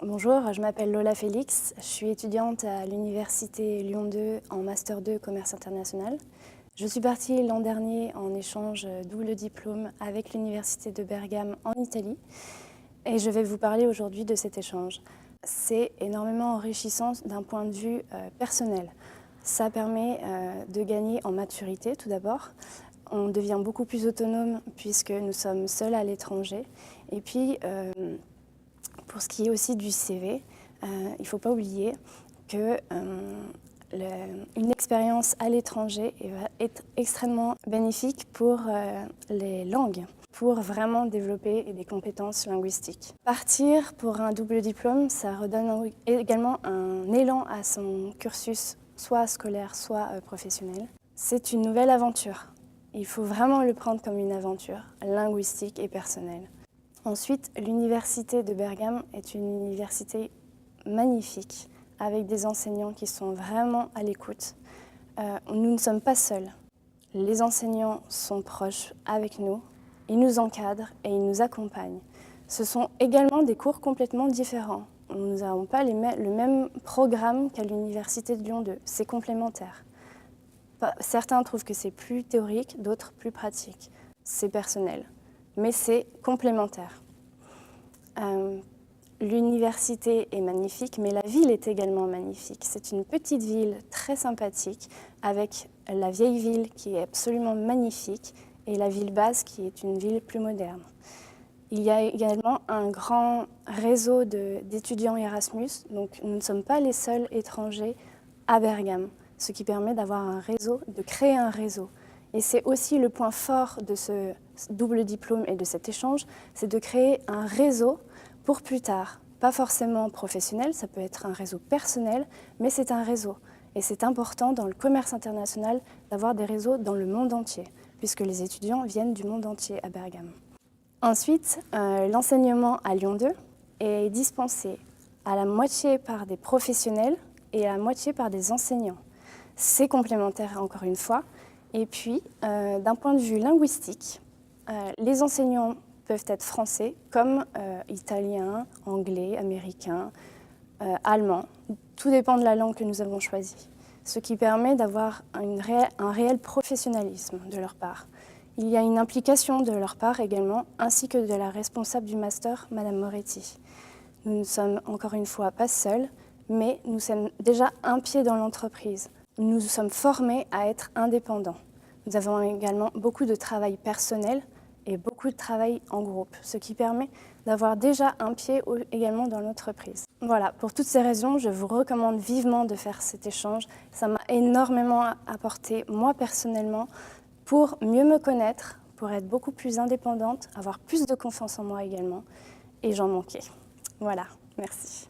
Bonjour, je m'appelle Lola Félix, je suis étudiante à l'Université Lyon 2 en Master 2 Commerce International. Je suis partie l'an dernier en échange double diplôme avec l'Université de Bergame en Italie et je vais vous parler aujourd'hui de cet échange. C'est énormément enrichissant d'un point de vue personnel. Ça permet de gagner en maturité tout d'abord. On devient beaucoup plus autonome puisque nous sommes seuls à l'étranger. Et puis, pour ce qui est aussi du CV, il ne faut pas oublier que une expérience à l'étranger va être extrêmement bénéfique pour les langues, pour vraiment développer des compétences linguistiques. Partir pour un double diplôme, ça redonne également un élan à son cursus, soit scolaire, soit professionnel. C'est une nouvelle aventure. Il faut vraiment le prendre comme une aventure linguistique et personnelle. Ensuite, l'université de Bergame est une université magnifique, avec des enseignants qui sont vraiment à l'écoute. Nous ne sommes pas seuls. Les enseignants sont proches avec nous, ils nous encadrent et ils nous accompagnent. Ce sont également des cours complètement différents. Nous n'avons pas le même programme qu'à l'université de Lyon 2, c'est complémentaire. Certains trouvent que c'est plus théorique, d'autres plus pratique. C'est personnel, mais c'est complémentaire. L'université est magnifique, mais la ville est également magnifique. C'est une petite ville très sympathique, avec la vieille ville qui est absolument magnifique et la ville basse qui est une ville plus moderne. Il y a également un grand réseau d'étudiants Erasmus, donc nous ne sommes pas les seuls étrangers à Bergame, ce qui permet d'avoir un réseau, de créer un réseau. Et c'est aussi le point fort de ce double diplôme et de cet échange, c'est de créer un réseau pour plus tard. Pas forcément professionnel, ça peut être un réseau personnel, mais c'est un réseau. Et c'est important dans le commerce international d'avoir des réseaux dans le monde entier, puisque les étudiants viennent du monde entier à Bergame. Ensuite, l'enseignement à Lyon 2 est dispensé à la moitié par des professionnels et à la moitié par des enseignants. C'est complémentaire encore une fois. Et puis, d'un point de vue linguistique, les enseignants peuvent être français comme italiens, anglais, américains, allemands. Tout dépend de la langue que nous avons choisie, ce qui permet d'avoir un réel professionnalisme de leur part. Il y a une implication de leur part également, ainsi que de la responsable du master, Madame Moretti. Nous ne sommes encore une fois pas seuls, mais nous sommes déjà un pied dans l'entreprise. Nous sommes formés à être indépendants. Nous avons également beaucoup de travail personnel et beaucoup de travail en groupe, ce qui permet d'avoir déjà un pied également dans l'entreprise. Voilà, pour toutes ces raisons, je vous recommande vivement de faire cet échange. Ça m'a énormément apporté, moi personnellement, pour mieux me connaître, pour être beaucoup plus indépendante, avoir plus de confiance en moi également. Et j'en manquais. Voilà, merci.